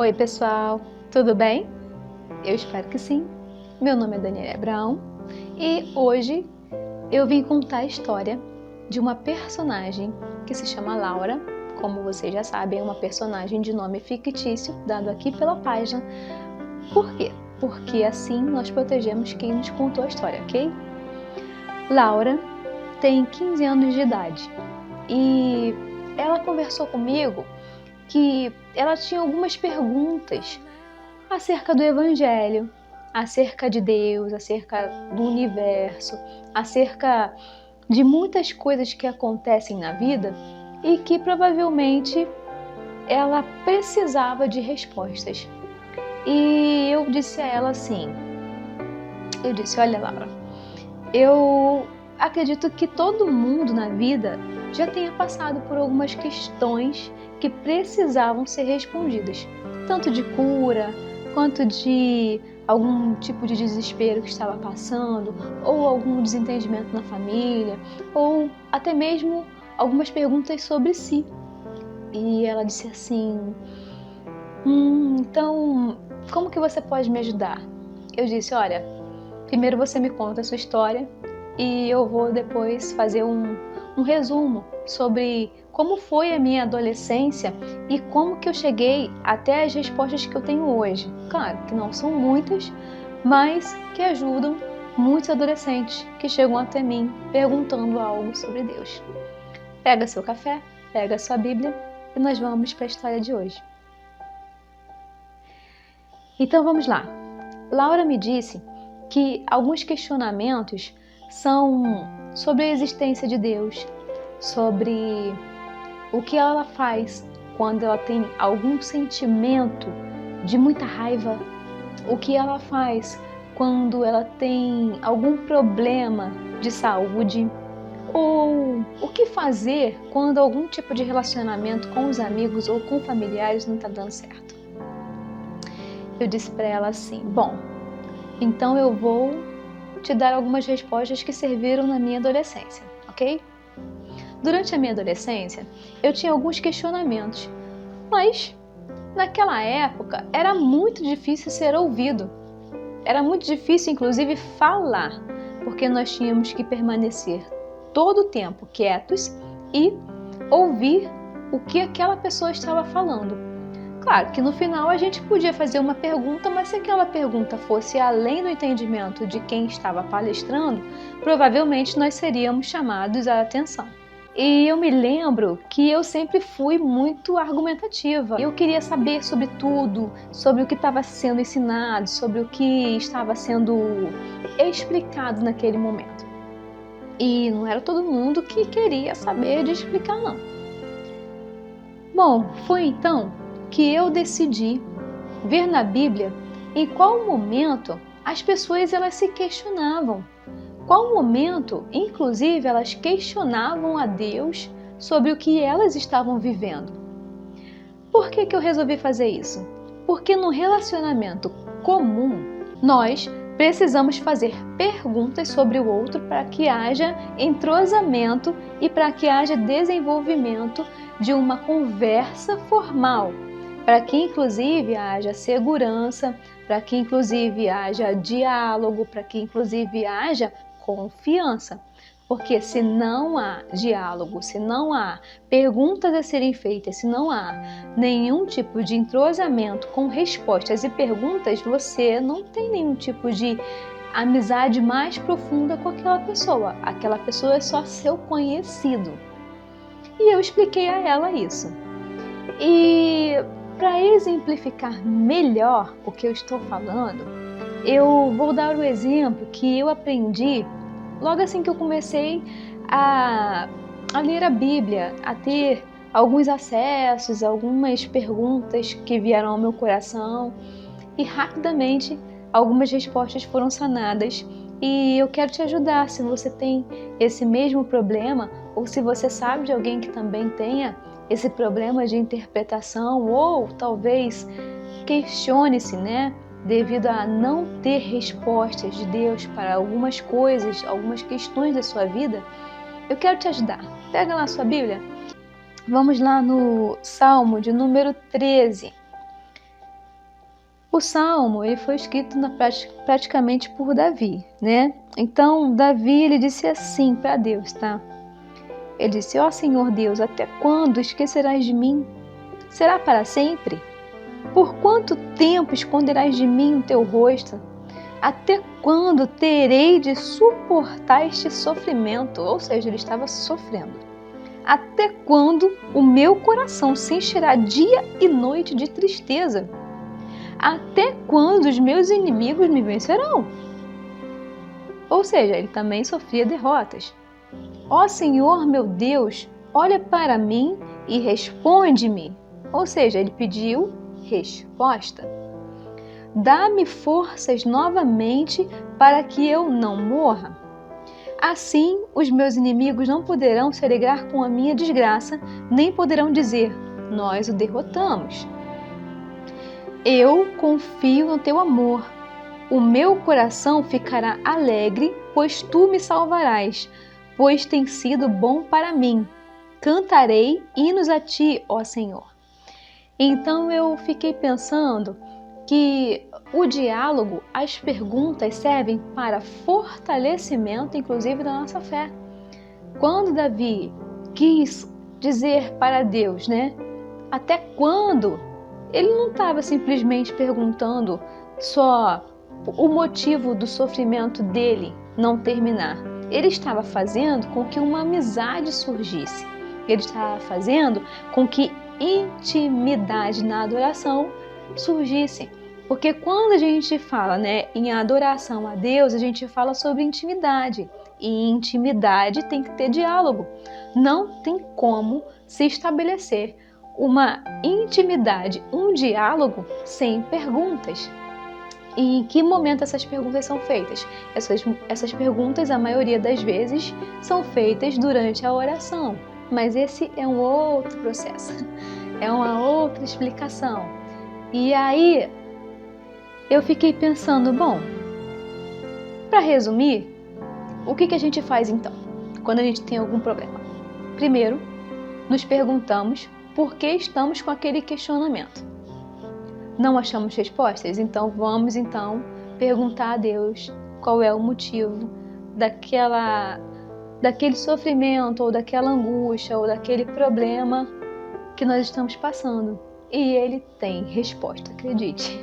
Oi pessoal, tudo bem? Eu espero que sim. Meu nome é Daniela Abraão e hoje eu vim contar a história de uma personagem que se chama Laura. Como vocês já sabem, é uma personagem de nome fictício dado aqui pela página. Por quê? Porque assim nós protegemos quem nos contou a história, ok? Laura tem 15 anos de idade e ela conversou comigo que ela tinha algumas perguntas acerca do Evangelho, acerca de Deus, acerca do universo, acerca de muitas coisas que acontecem na vida e que provavelmente ela precisava de respostas. E eu disse a ela assim, olha Laura, eu acredito que todo mundo na vida já tenha passado por algumas questões que precisavam ser respondidas, tanto de cura, quanto de algum tipo de desespero que estava passando, ou algum desentendimento na família, ou até mesmo algumas perguntas sobre si. E ela disse assim, então, como que você pode me ajudar? Eu disse, olha, primeiro você me conta a sua história e eu vou depois fazer um resumo sobre como foi a minha adolescência e como que eu cheguei até as respostas que eu tenho hoje. Claro que não são muitas, mas que ajudam muitos adolescentes que chegam até mim perguntando algo sobre Deus. Pega seu café, pega sua Bíblia e nós vamos para a história de hoje. Então vamos lá. Laura me disse que alguns questionamentos são sobre a existência de Deus, sobre o que ela faz quando ela tem algum sentimento de muita raiva, o que ela faz quando ela tem algum problema de saúde, ou o que fazer quando algum tipo de relacionamento com os amigos ou com familiares não está dando certo. Eu disse para ela assim, bom, então eu vou te dar algumas respostas que serviram na minha adolescência, ok? Durante a minha adolescência, eu tinha alguns questionamentos, mas naquela época era muito difícil ser ouvido. Era muito difícil, inclusive, falar, porque nós tínhamos que permanecer todo o tempo quietos e ouvir o que aquela pessoa estava falando. Claro que no final a gente podia fazer uma pergunta, mas se aquela pergunta fosse além do entendimento de quem estava palestrando, provavelmente nós seríamos chamados à atenção. E eu me lembro que eu sempre fui muito argumentativa. Eu queria saber sobre tudo, sobre o que estava sendo ensinado, sobre o que estava sendo explicado naquele momento. E não era todo mundo que queria saber de explicar, não. Bom, foi então que eu decidi ver na Bíblia em qual momento as pessoas elas se questionavam. Qual momento, inclusive, elas questionavam a Deus sobre o que elas estavam vivendo. Por que eu resolvi fazer isso? Porque no relacionamento comum, nós precisamos fazer perguntas sobre o outro para que haja entrosamento e para que haja desenvolvimento de uma conversa formal, para que inclusive haja segurança, para que inclusive haja diálogo, para que inclusive haja confiança. Porque se não há diálogo, se não há perguntas a serem feitas, se não há nenhum tipo de entrosamento com respostas e perguntas, você não tem nenhum tipo de amizade mais profunda com aquela pessoa. Aquela pessoa é só seu conhecido. E eu expliquei a ela isso. E para exemplificar melhor o que eu estou falando, eu vou dar o exemplo que eu aprendi logo assim que eu comecei a ler a Bíblia, a ter alguns acessos, algumas perguntas que vieram ao meu coração e rapidamente algumas respostas foram sanadas. E eu quero te ajudar se você tem esse mesmo problema ou se você sabe de alguém que também tenha esse problema de interpretação ou talvez questione-se, né? Devido a não ter respostas de Deus para algumas coisas, algumas questões da sua vida, eu quero te ajudar. Pega lá a sua Bíblia. Vamos lá no Salmo de número 13. O Salmo ele foi escrito praticamente por Davi, né? Então, Davi ele disse assim para Deus, tá? Ele disse: ó Senhor Deus, até quando esquecerás de mim? Será para sempre? Por quanto tempo esconderás de mim o teu rosto? Até quando terei de suportar este sofrimento? Ou seja, ele estava sofrendo. Até quando o meu coração se encherá dia e noite de tristeza? Até quando os meus inimigos me vencerão? Ou seja, ele também sofria derrotas. Ó Senhor meu Deus, olha para mim e responde-me. Ou seja, ele pediu resposta. Dá-me forças novamente para que eu não morra. Assim, os meus inimigos não poderão se alegrar com a minha desgraça, nem poderão dizer: nós o derrotamos. Eu confio no teu amor. O meu coração ficará alegre, pois tu me salvarás, pois tem sido bom para mim. Cantarei hinos a ti, ó Senhor. Então eu fiquei pensando que o diálogo, as perguntas servem para fortalecimento, inclusive, da nossa fé. Quando Davi quis dizer para Deus, né? Até quando? Ele não estava simplesmente perguntando só o motivo do sofrimento dele não terminar. Ele estava fazendo com que uma amizade surgisse. Ele estava fazendo com que intimidade na adoração surgisse. Porque quando a gente fala, né, em adoração a Deus, a gente fala sobre intimidade. E intimidade tem que ter diálogo. Não tem como se estabelecer uma intimidade, um diálogo sem perguntas. E em que momento essas perguntas são feitas? Essas perguntas, a maioria das vezes, são feitas durante a oração. Mas esse é um outro processo, é uma outra explicação. E aí, eu fiquei pensando, bom, para resumir, o que a gente faz então, quando a gente tem algum problema? Primeiro, nos perguntamos por que estamos com aquele questionamento. Não achamos respostas? Então vamos perguntar a Deus qual é o motivo daquele sofrimento, ou daquela angústia, ou daquele problema que nós estamos passando. E Ele tem resposta, acredite.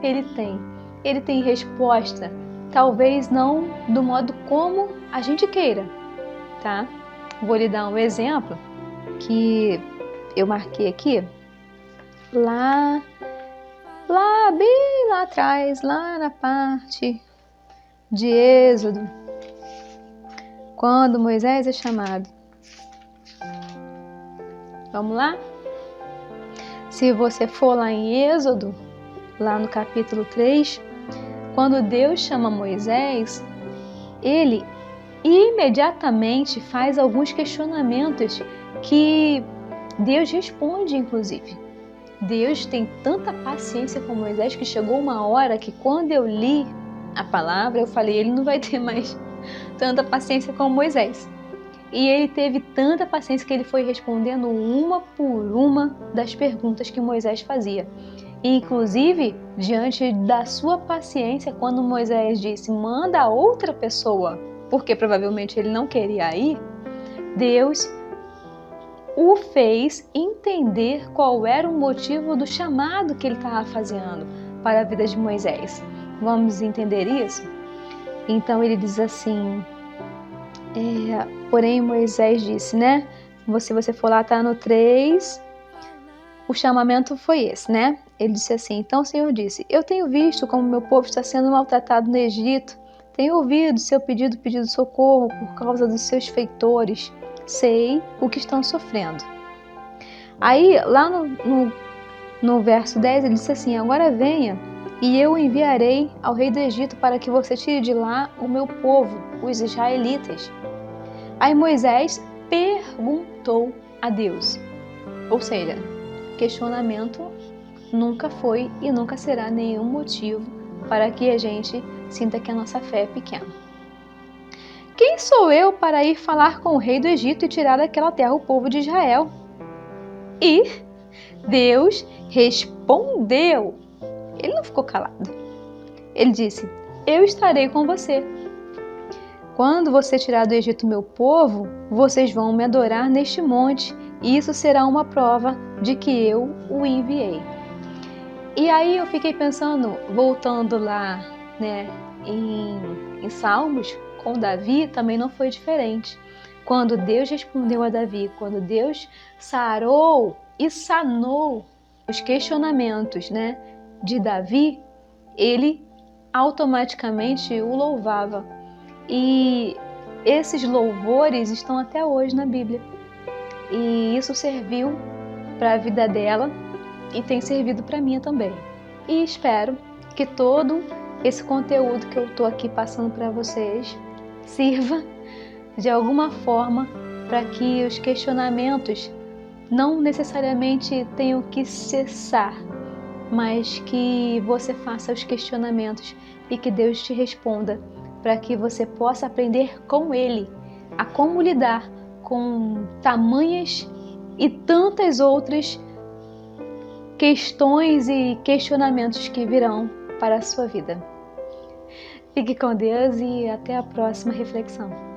Ele tem resposta, talvez não do modo como a gente queira, tá? Vou lhe dar um exemplo que eu marquei aqui, bem lá atrás, lá na parte de Êxodo, quando Moisés é chamado. Vamos lá? Se você for lá em Êxodo, lá no capítulo 3, quando Deus chama Moisés, ele imediatamente faz alguns questionamentos que Deus responde, inclusive. Deus tem tanta paciência com Moisés que chegou uma hora que quando eu li a palavra, eu falei, ele não vai ter mais tanta paciência com Moisés. E ele teve tanta paciência que ele foi respondendo uma por uma das perguntas que Moisés fazia. E, inclusive, diante da sua paciência, quando Moisés disse, manda outra pessoa, porque provavelmente ele não queria ir, Deus o fez entender qual era o motivo do chamado que ele estava fazendo para a vida de Moisés. Vamos entender isso? Então ele diz assim, porém Moisés disse, né? Se você for lá, tá no 3, o chamamento foi esse, né? Ele disse assim, então o Senhor disse, eu tenho visto como meu povo está sendo maltratado no Egito, tenho ouvido seu pedido socorro por causa dos seus feitores, sei o que estão sofrendo. Aí, lá no verso 10, ele disse assim, agora venha e eu enviarei ao rei do Egito para que você tire de lá o meu povo, os israelitas. Aí Moisés perguntou a Deus, ou seja, questionamento nunca foi e nunca será nenhum motivo para que a gente sinta que a nossa fé é pequena. Quem sou eu para ir falar com o rei do Egito e tirar daquela terra o povo de Israel? E Deus respondeu. Ele não ficou calado. Ele disse: eu estarei com você. Quando você tirar do Egito meu povo, vocês vão me adorar neste monte, e isso será uma prova de que eu o enviei. E aí eu fiquei pensando, voltando lá, né, em Salmos, com Davi também não foi diferente. Quando Deus respondeu a Davi, quando Deus sarou e sanou os questionamentos, né, de Davi, ele automaticamente o louvava. E esses louvores estão até hoje na Bíblia. E isso serviu para a vida dela e tem servido para mim também. E espero que todo esse conteúdo que eu estou aqui passando para vocês sirva de alguma forma para que os questionamentos não necessariamente tenham que cessar, mas que você faça os questionamentos e que Deus te responda, para que você possa aprender com Ele a como lidar com tamanhas e tantas outras questões e questionamentos que virão para a sua vida. Fique com Deus e até a próxima reflexão.